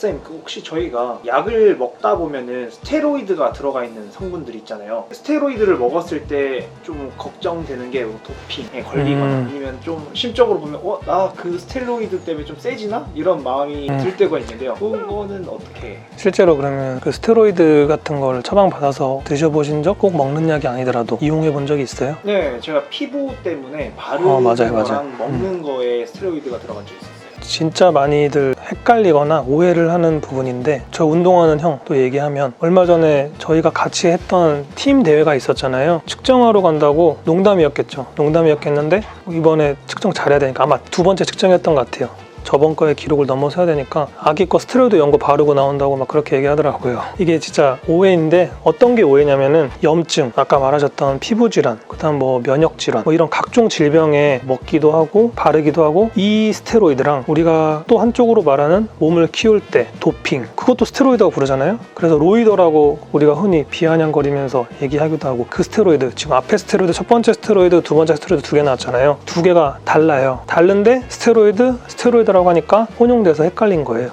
쌤, 혹시 저희가 약을 먹다 보면은 스테로이드가 들어가 있는 성분들이 있잖아요. 스테로이드를 먹었을 때 좀 걱정되는 게 도핑에 걸리거나 아니면 좀 심적으로 보면 나 그 스테로이드 때문에 좀 세지나? 이런 마음이 들 때가 있는데요. 그거는 어떻게? 실제로 그러면 그 스테로이드 같은 걸 처방받아서 드셔보신 적, 꼭 먹는 약이 아니더라도 이용해 본 적이 있어요? 네, 제가 피부 때문에 바르는 맞아요. 거랑 먹는 거에 스테로이드가 들어간 적이 있었어요. 진짜 많이들 헷갈리거나 오해를 하는 부분인데, 저 운동하는 형 또 얘기하면 얼마 전에 저희가 같이 했던 팀 대회가 있었잖아요. 측정하러 간다고, 농담이었겠죠. 농담이었겠는데 이번에 측정 잘해야 되니까, 아마 두 번째 측정이었던 것 같아요. 저번 거의 기록을 넘어서야 되니까 아기 거 스테로이드 연고 바르고 나온다고 막 그렇게 얘기하더라고요. 이게 진짜 오해인데, 어떤 게 오해냐면은 염증, 아까 말하셨던 피부질환, 그다음 뭐 면역질환, 뭐 이런 각종 질병에 먹기도 하고 바르기도 하고, 이 스테로이드랑 우리가 또 한쪽으로 말하는 몸을 키울 때 도핑, 그것도 스테로이드라고 부르잖아요. 그래서 로이더라고 우리가 흔히 비아냥거리면서 얘기하기도 하고, 그 스테로이드, 지금 앞에 스테로이드, 첫 번째 스테로이드, 두 번째 스테로이드 두 개 나왔잖아요. 두 개가 달라요. 다른데 스테로이드라고 하니까 혼용돼서 헷갈린 거예요.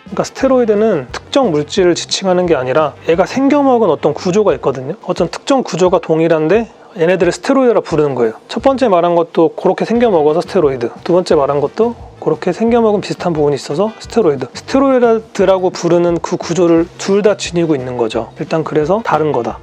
그러니까 스테로이드는 특정 물질을 지칭하는 게 아니라 애가 생겨먹은 어떤 구조가 있거든요. 어떤 특정 구조가 동일한데 얘네들을 스테로이드라 부르는 거예요. 첫 번째 말한 것도 그렇게 생겨먹어서 스테로이드, 두 번째 말한 것도 그렇게 생겨먹은 비슷한 부분이 있어서 스테로이드. 스테로이드라고 부르는 그 구조를 둘 다 지니고 있는 거죠. 일단 그래서 다른 거다.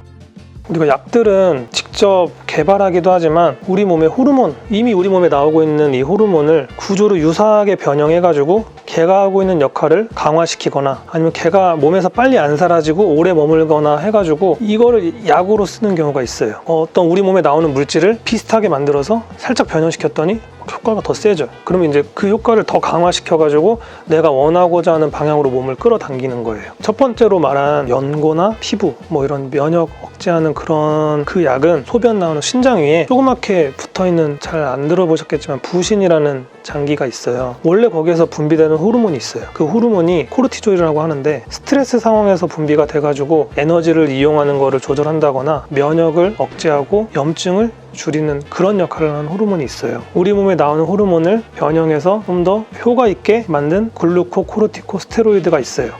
우리가 약들은 직접 개발하기도 하지만 우리 몸의 호르몬, 이미 우리 몸에 나오고 있는 이 호르몬을 구조를 유사하게 변형해가지고 걔가 하고 있는 역할을 강화시키거나, 아니면 걔가 몸에서 빨리 안 사라지고 오래 머물거나 해가지고 이거를 약으로 쓰는 경우가 있어요. 어떤 우리 몸에 나오는 물질을 비슷하게 만들어서 살짝 변형시켰더니 효과가 더 세져요. 그러면 이제 그 효과를 더 강화시켜가지고 내가 원하고자 하는 방향으로 몸을 끌어당기는 거예요. 첫 번째로 말한 연고나 피부, 뭐 이런 면역 억제하는 그런 그 약은 소변 나오는 신장 위에 조그맣게 붙어있는, 잘 안 들어보셨겠지만 부신이라는 장기가 있어요. 원래 거기에서 분비되는 호르몬이 있어요. 그 호르몬이 코르티졸이라고 하는데, 스트레스 상황에서 분비가 돼가지고 에너지를 이용하는 거를 조절한다거나 면역을 억제하고 염증을 줄이는 그런 역할을 하는 호르몬이 있어요. 우리 몸에 나오는 호르몬을 변형해서 좀 더 효과 있게 만든 글루코코르티코스테로이드가 있어요.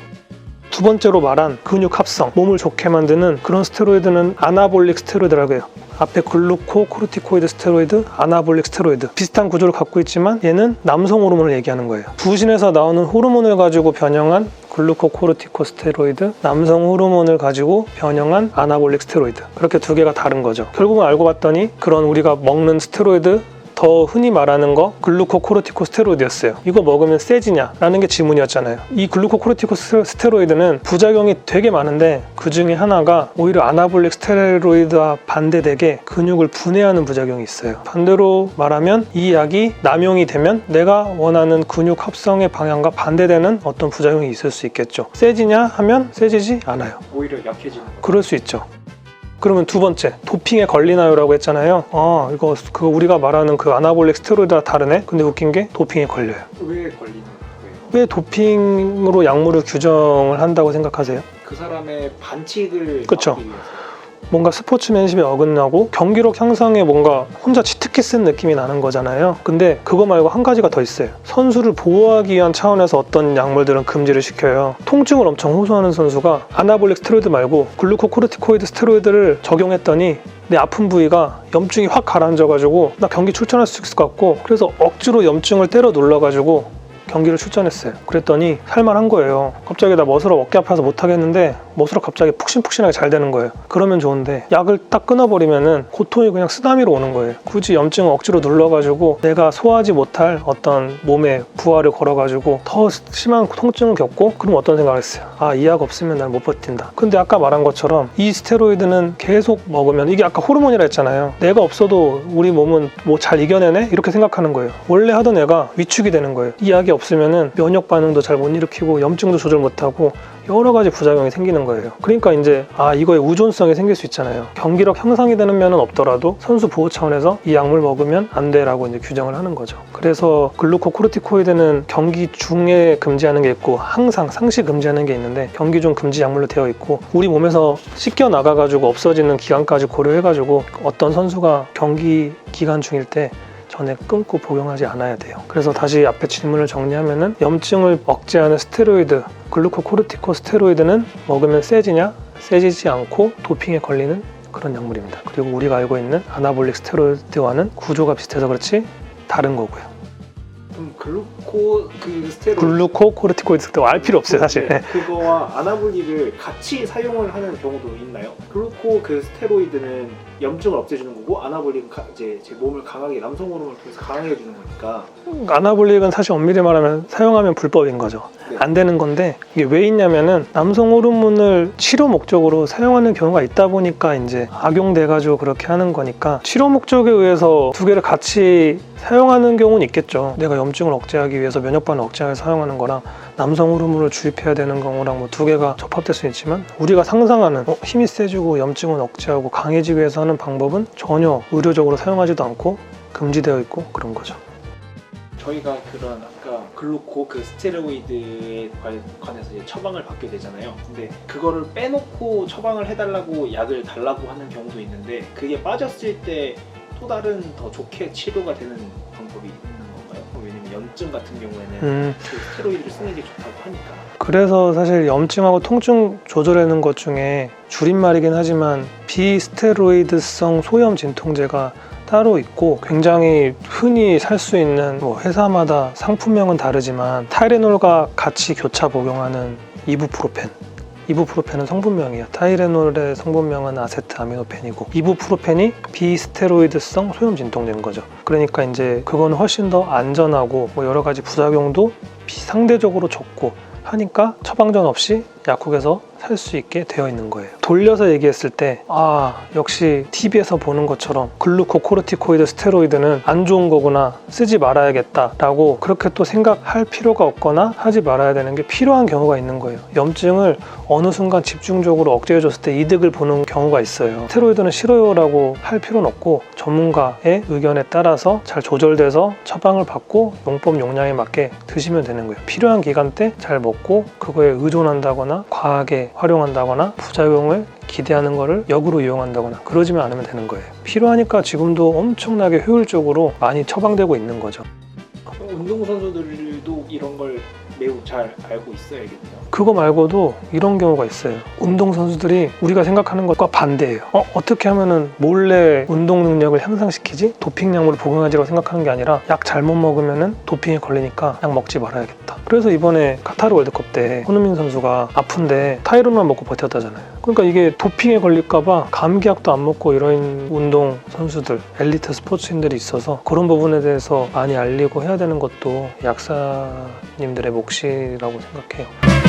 두 번째로 말한 근육 합성, 몸을 좋게 만드는 그런 스테로이드는 아나볼릭 스테로이드라고 해요. 앞에 글루코코르티코이드 스테로이드, 아나볼릭 스테로이드, 비슷한 구조를 갖고 있지만 얘는 남성 호르몬을 얘기하는 거예요. 부신에서 나오는 호르몬을 가지고 변형한 글루코코르티코스테로이드, 남성 호르몬을 가지고 변형한 아나볼릭 스테로이드, 그렇게 두 개가 다른 거죠. 결국은 알고 봤더니 그런 우리가 먹는 스테로이드, 더 흔히 말하는 거 글루코코르티코스테로이드였어요. 이거 먹으면 세지냐? 라는 게 질문이었잖아요. 이 글루코코르티코스테로이드는 부작용이 되게 많은데, 그 중에 하나가 오히려 아나볼릭 스테로이드와 반대되게 근육을 분해하는 부작용이 있어요. 반대로 말하면 이 약이 남용이 되면 내가 원하는 근육 합성의 방향과 반대되는 어떤 부작용이 있을 수 있겠죠. 세지냐 하면 세지지 않아요. 오히려 약해지는 거예요. 그럴 수 있죠. 그러면 두 번째, 도핑에 걸리나요? 라고 했잖아요. 이거 우리가 말하는 그 아나볼릭 스테로이드와 다르네? 근데 웃긴 게 도핑에 걸려요. 왜 걸리는 거예요? 왜 도핑으로 약물을 규정을 한다고 생각하세요? 그 사람의 반칙을 그쵸. 막기 위해서. 뭔가 스포츠맨십에 어긋나고 경기력 향상에 뭔가 혼자 치트키 쓴 느낌이 나는 거잖아요. 근데 그거 말고 한 가지가 더 있어요. 선수를 보호하기 위한 차원에서 어떤 약물들은 금지를 시켜요. 통증을 엄청 호소하는 선수가 아나볼릭 스테로이드 말고 글루코코르티코이드 스테로이드를 적용했더니 내 아픈 부위가 염증이 확 가라앉아가지고 나 경기 출전할 수 있을 것 같고, 그래서 억지로 염증을 때려 눌러가지고 경기를 출전했어요. 그랬더니 살만한 거예요. 갑자기 나 머슬업 어깨 아파서 못하겠는데 머슬업 갑자기 푹신푹신하게 잘 되는 거예요. 그러면 좋은데, 약을 딱 끊어버리면은 고통이 그냥 쓰나미로 오는 거예요. 굳이 염증을 억지로 눌러가지고 내가 소화하지 못할 어떤 몸에 부하를 걸어가지고 더 심한 통증을 겪고, 그럼 어떤 생각을 했어요? 이 약 없으면 난 못 버틴다. 근데 아까 말한 것처럼 이 스테로이드는 계속 먹으면, 이게 아까 호르몬이라 했잖아요. 내가 없어도 우리 몸은 뭐 잘 이겨내네? 이렇게 생각하는 거예요. 원래 하던 애가 위축이 되는 거예요. 이 약이 없으면은 면역 반응도 잘 못 일으키고 염증도 조절 못하고 여러 가지 부작용이 생기는 거예요. 그러니까 이제 이거에 우존성이 생길 수 있잖아요. 경기력 향상이 되는 면은 없더라도 선수 보호 차원에서 이 약물 먹으면 안 돼라고 이제 규정을 하는 거죠. 그래서 글루코코르티코이드는 경기 중에 금지하는 게 있고 항상 상시 금지하는 게 있는데, 경기 중 금지 약물로 되어 있고 우리 몸에서 씻겨 나가가지고 없어지는 기간까지 고려해가지고 어떤 선수가 경기 기간 중일 때 전에 끊고 복용하지 않아야 돼요. 그래서 다시 앞에 질문을 정리하면은, 염증을 억제하는 스테로이드 글루코코르티코 스테로이드는 먹으면 세지냐? 세지지 않고 도핑에 걸리는 그런 약물입니다. 그리고 우리가 알고 있는 아나볼릭 스테로이드와는 구조가 비슷해서 그렇지 다른 거고요. 그럼 스테로이드 글루코코르티코이드 알 필요 없어요 사실. 네, 그거와 아나볼릭을 같이 사용을 하는 경우도 있나요? 스테로이드는 염증을 없애주는 거고 아나볼릭은 이제 제 몸을 강하게 남성 호르몬을 통해서 강하게 해주는 거니까. 아나볼릭은 사실 엄밀히 말하면 사용하면 불법인 거죠. 네. 안 되는 건데 이게 왜 있냐면은 남성 호르몬을 치료 목적으로 사용하는 경우가 있다 보니까 이제 악용돼가지고 그렇게 하는 거니까 치료 목적에 의해서 두 개를 같이 사용하는 경우는 있겠죠. 내가 염증을 억제하기 위해서 면역반을 억제하기 위해서 사용하는 거랑 남성 호르몬을 주입해야 되는 경우랑 뭐 두 개가 접합될 수 있지만 우리가 상상하는 힘이 세지고 염증은 억제하고 강해지기 위해서 하는 방법은 전혀 의료적으로 사용하지도 않고 금지되어 있고 그런 거죠. 저희가 그런 아까 스테로이드에 관해서 이제 처방을 받게 되잖아요. 근데 그거를 빼놓고 처방을 해달라고 약을 달라고 하는 경우도 있는데 그게 빠졌을 때 또 다른 더 좋게 치료가 되는 방법이 있는 건가요? 왜냐면 염증 같은 경우에는 그 스테로이드를 쓰는 게 좋다고 하니까. 그래서 사실 염증하고 통증 조절하는 것 중에 줄임말이긴 하지만 비스테로이드성 소염 진통제가 따로 있고 굉장히 흔히 살 수 있는 뭐 회사마다 상품명은 다르지만 타이레놀과 같이 교차 복용하는 이부프로펜은 성분명이에요. 타이레놀의 성분명은 아세트아미노펜이고 이부프로펜이 비스테로이드성 소염 진통제인 거죠. 그러니까 이제 그건 훨씬 더 안전하고 뭐 여러 가지 부작용도 상대적으로 적고 하니까 처방전 없이 약국에서 살 수 있게 되어 있는 거예요. 돌려서 얘기했을 때 역시 TV에서 보는 것처럼 글루코코르티코이드 스테로이드는 안 좋은 거구나, 쓰지 말아야겠다 라고 그렇게 또 생각할 필요가 없거나 하지 말아야 되는 게 필요한 경우가 있는 거예요. 염증을 어느 순간 집중적으로 억제해줬을 때 이득을 보는 경우가 있어요. 스테로이드는 싫어요 라고 할 필요는 없고 전문가의 의견에 따라서 잘 조절돼서 처방을 받고 용법 용량에 맞게 드시면 되는 거예요. 필요한 기간 때 잘 먹고 그거에 의존한다거나 과하게 활용한다거나 부작용을 기대하는 거를 역으로 이용한다거나 그러지만 않으면 되는 거예요. 필요하니까 지금도 엄청나게 효율적으로 많이 처방되고 있는 거죠. 운동선수들도 이런 걸 매우 잘 알고 있어야겠네요. 그거 말고도 이런 경우가 있어요. 운동선수들이 우리가 생각하는 것과 반대예요. 어떻게 하면은 몰래 운동 능력을 향상시키지? 도핑 약물을 복용하지라고 생각하는 게 아니라 약 잘못 먹으면은 도핑에 걸리니까 약 먹지 말아야겠다. 그래서 이번에 카타르 월드컵 때 손흥민 선수가 아픈데 타이레놀만 먹고 버텼다잖아요. 그러니까 이게 도핑에 걸릴까봐 감기약도 안 먹고 이런 운동 선수들, 엘리트 스포츠인들이 있어서 그런 부분에 대해서 많이 알리고 해야 되는 것도 약사님들의 몫이라고 생각해요.